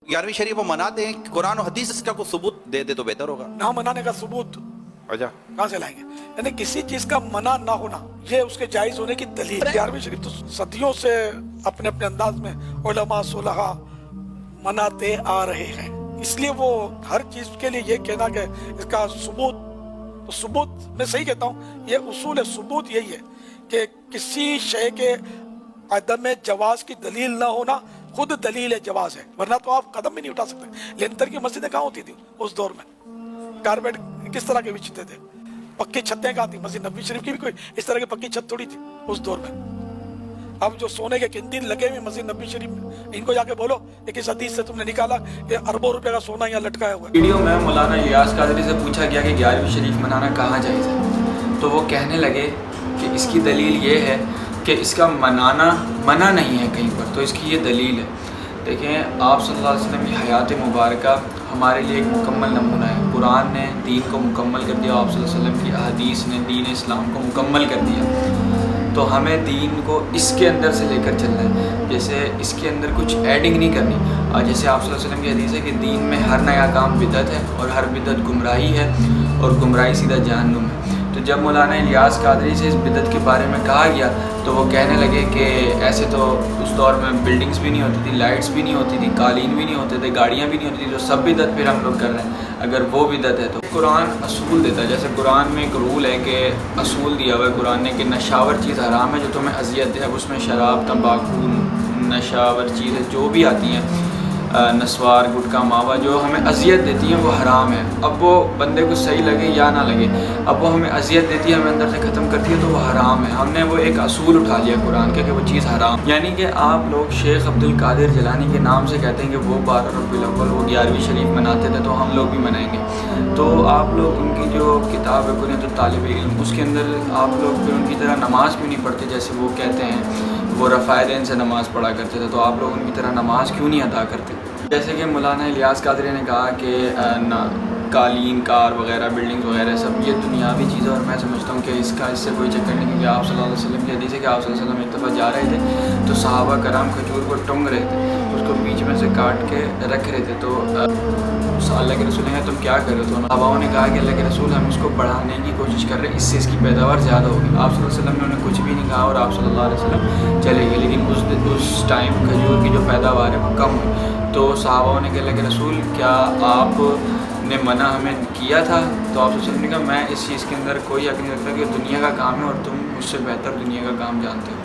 11वीं शरीफ वो मनाते हैं, कुरान और हदीस इसका कोई सबूत दे दे तो बेहतर होगा। ना मनाने का सबूत अच्छा, कहाँ से लाएंगे? यानी किसी चीज का मना ना होना ये उसके जायज होने की दलील। 11वीं शरीफ तो सदियों से अपने अपने अंदाज में उलमा सुलहा मनाते आ रहे हैं, इसलिए वो हर चीज के लिए ये कहना कि इसका सबूत, तो सबूत मैं सही कहता हूँ, ये उसूल है, सबूत यही है कि किसी शय के अदम जवाज की दलील ना होना खुद दलील है, जवाज है, वरना तो आप कदम भी नहीं उठा सकते। लेंटर की मस्जिदें कहाँ होती थी उस दौर में? कारपेट किस तरह के बिछते थे? पक्की छतें कहाँ थी? मस्जिद नबी शरीफ की भी कोई इस तरह की पक्की छत थोड़ी थी उस दौर में। अब जो सोने के किंतीन लगे हुए मस्जिद नबी शरीफ में, इनको जाके बोलो कि इस हदीस से तुमने निकाला कि अरबों रुपए का सोना यहाँ लटकाया हुआ है। वीडियो में मौलाना इलियास कादरी से पूछा गया कि 11वीं शरीफ मनाना कहाँ जायज़ है, तो वो कहने लगे कि इसकी दलील ये है कि इसका मनाना मना नहीं है कहीं पर, तो इसकी ये दलील है। देखें, आप सल्लल्लाहु अलैहि वसल्लम की हयात मुबारका हमारे लिए एक मुकम्मल नमूना है। कुरान ने दीन को मुकम्मल कर दिया, आप सल्लल्लाहु अलैहि वसल्लम की अहदीस ने दीन इस्लाम को मुकम्मल कर दिया। तो हमें दीन को इसके अंदर से लेकर चलना है, जैसे इसके अंदर कुछ एडिंग नहीं करनी। जैसे आप सल्लल्लाहु अलैहि वसल्लम की हदीस है कि दीन में हर नया काम बिदअत है और हर बिदअत गुमराही है और गुमराही सीधा जहन्नुम है। तो जब मौलाना इलियास कादरी से इस बिदअत के बारे में कहा गया तो वो कहने लगे कि ऐसे तो उस दौर में बिल्डिंग्स भी नहीं होती थी, लाइट्स भी नहीं होती थी, कालीन भी नहीं होते थे, गाड़ियाँ भी नहीं होती थी, तो सब बिदअत फिर हम लोग कर रहे हैं। अगर वो बिदअत है तो कुरान असूल देता है। जैसे कुरान में एक रूल है कि असूल दिया हुआ है कुरान ने कि नशावर चीज़ हराम है जो तुम्हें अजियत दे। अब उसमें शराब, तंबाकू, नशावर चीज़ें जो भी आती हैं, नस्वार, गुटखा, मावा, जो हमें अजियत देती हैं वो हराम है। अब वो बंदे को सही लगे या ना लगे, अब वो हमें अजियत देती है, हमें अंदर से ख़त्म करती है, तो वो हराम है। हमने वो एक असूल उठा लिया कुरान के कि वो चीज़ हराम। यानी कि आप लोग शेख अब्दुल कादिर जिलानी के नाम से कहते हैं कि वो 12 रबीउल अव्वल वो 11वीं शरीफ मनाते थे, तो हम लोग भी मनाएंगे। तो आप लोग उनकी जो किताब है बुनियादुत तालिब इल्म, उसके अंदर आप लोग फिर उनकी तरह नमाज़ क्यों नहीं पढ़ते? जैसे वो कहते हैं वो रफ़ायदैन से नमाज़ पढ़ा करते थे, तो आप लोग उनकी तरह नमाज क्यों नहीं अदा करते? जैसे कि मौलाना इलियास कादरी ने कहा कि कालीन, कार वगैरह, बिल्डिंग्स वगैरह सब ये दुनियावी चीज़ें, और मैं समझता हूँ कि इससे कोई चक्कर नहीं, क्योंकि आप सल्लल्लाहु अलैहि वसल्लम की हदीस है कि आप सल्लल्लाहु अलैहि वसल्लम एक दफ़ा जा रहे थे तो सहाबा कराम खजूर को टंग रहे थे, उसको बीच में से काट के रख रहे थे। तो अल्लाह के रसूल ने तुम क्या कर रहे हो? तो सहाबाओं ने कहा कि अल्लाह के रसूल हम इसको बढ़ाने की कोशिश कर रहे हैं, इससे इसकी पैदावार ज़्यादा होगी। आप सल्लल्लाहु अलैहि वसल्लम ने उन्हें कुछ भी नहीं कहा और आप सल्लल्लाहु अलैहि वसल्लम चले गए, लेकिन उस टाइम खजूर की जो पैदावार है वो कम हुई। तो सहाबाओं ने कहा अल्लाह के रसूल क्या आपने मना हमें किया था? तो आप सल्लल्लाहु अलैहि वसल्लम ने कहा मैं इस चीज़ के अंदर कोई हक़ नहीं रखता कि दुनिया का काम है और तुम मुझसे बेहतर दुनिया का काम जानते हो।